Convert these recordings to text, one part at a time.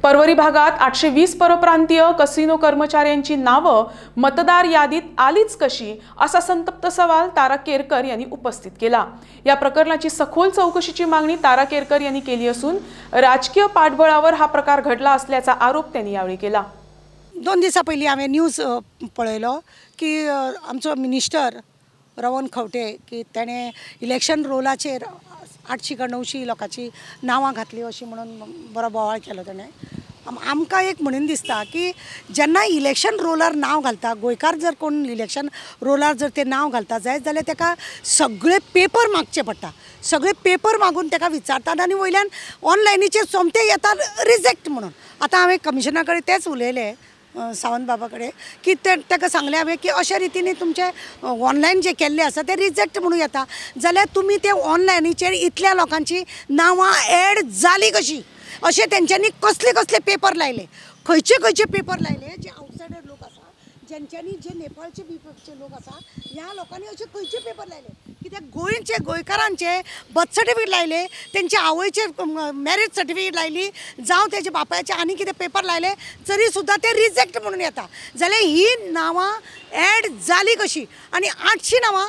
परवरी भागात 820 परप्रांतीय कसिनो कर्मचाऱ्यांची नावं मतदार यादीत आलीच कशी असा संतप्त सवाल तारा केरकर यांनी उपस्थित केला। या प्रकरणाची सखोल चौकशीची मागणी तारा केरकर यांनी केली असून राजकीय पाठबळावर हा प्रकार घडला असल्याचा आरोप त्यांनी यावेळी केला। 2 दिवसा पयलीं हांवें न्यूज पळयलो की आमचो मिनिस्टर रवण खंवटे की तेणें इलेक्शन रोलाचेर 800 का 900 लोकांची नांवां घातली अशी म्हणून बरो बोवाळ केलो तेणें। आमकां एक म्हणून दिसता की जेन्ना इलेक्शन रोलार नांव घालता गोंयकार जर कोण इलेक्शन रोलार जर ते नांव घालता जायत जाल्यार तेका सगळे पेपर मागचे पडटा, सगळे पेपर मागून तेका विचारतात आनी वयल्यान ऑनलायनीचेर सोमते येता रिजेक्ट म्हणून। आतां हांवें कमिशना कडेन तेंच उलयलें सावंत बाबा कडेन की तेका सांगलें हांवें की अशा रितीन तुमचे ऑनलायन जे केल्ले आसा ते रिजेक्ट म्हणून येता जाल्यार तुमी ते ऑनलायनीचेर इतल्या लोकांची नांवां एड जाली कशी अशें तेंच्यांनी कसले कसले पेपर लायले, खंयचे पेपर लायले जे आउटसायडर लोक आसा जेंच्यांनी जे नेपाळचे बिपचे लोक आसा ह्या लोकांनी अशे खंयचे पेपर लायले कित्याक गोंयचे गोंयकारांचे बर्थ सर्टिफिकेट लायले, तेंच्या आवयचे मॅरेज सर्टिफिकेट लायली जावं तेजे बापायचे आनी कितें पेपर लायले तरी सुद्दां ते रिजेक्ट म्हणून येता जाल्यार ही नांवां एड जाली कशी आनी 800 नांवां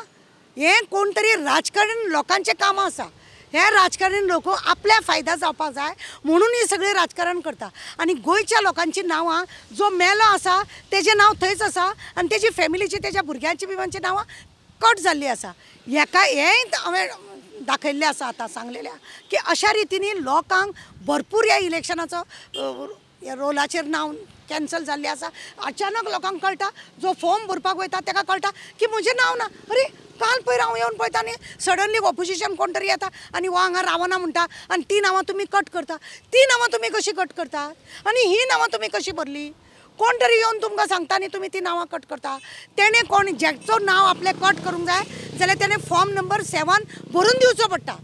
हें कोण तरी राजकारण लोकांचें कामां आसा। हे राजकारणी लोक आपल्या फायदा जावपाक जाय म्हणून हे सगळे राजकारण करता आनी गोंयच्या लोकांची नांवां जो मेलो आसा तेजें नांव थंयच आसा आनी तेजी फॅमिलीची तेज्या भुरग्यांची बिवांची नांवां कट जाल्ली आसा। हेका हेंय हांवें दाखयल्लें आसा आतां सांगलेल्या की अशा रितीनी लोकांक भरपूर ह्या इलेक्शनाचो रोलाचेर नांव कॅन्सल जाल्लें आसा। अचानक लोकांक कळटा जो फॉर्म भरपाक वयता ताका कळटा की म्हजें नांव ना, अरे काल पयर हांव येवन पळयता आनी सडनली ऑपोजिशन कोण तरी येता आनी वो हांगा रावना म्हणटा आनी ती नांवां तुमी कट करता। ती नांवां तुमी कशी कट करतात आनी ही नांवां तुमी कशी भरली? कोण तरी येवन तुमकां सांगता आनी तुमी ती नांवां कट करता। तेणें कोण जेचो नांव आपलें कट करूंक जाय जाल्यार तेणें फॉर्म नंबर 7 भरून दिवचो पडटा,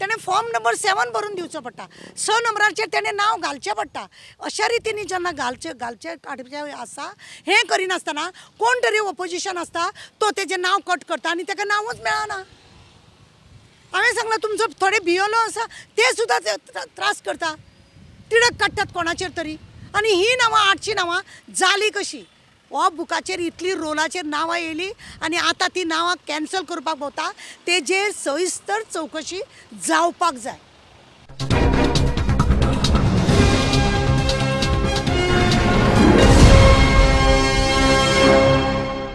तेणें फॉर्म नंबर 7 भरून दिवचो पडटा, 6 नंबराचेर तेणें नांव घालचें पडटा। अशा रितीनी जेन्ना घालचें काडचें आसा हें करिनासतना कोण तरी ऑपोजिशन आसता तो तेजें नांव कट करता आनी ताका नांवच मेळना। हांवें सांगलां तुमचो थोडे भियोलो आसा ते सुद्दां त्रास करता, तिडक काडटात कोणाचेर तरी आनी ही नांवां 800 नांवां जाली कशी? हो बुकाचेर इतली रोलाचेर नांवां येयली आनी आतां ती नांवां कॅन्सल करपाक भोंवता, तेजेर सविस्तर चौकशी जावपाक जाय।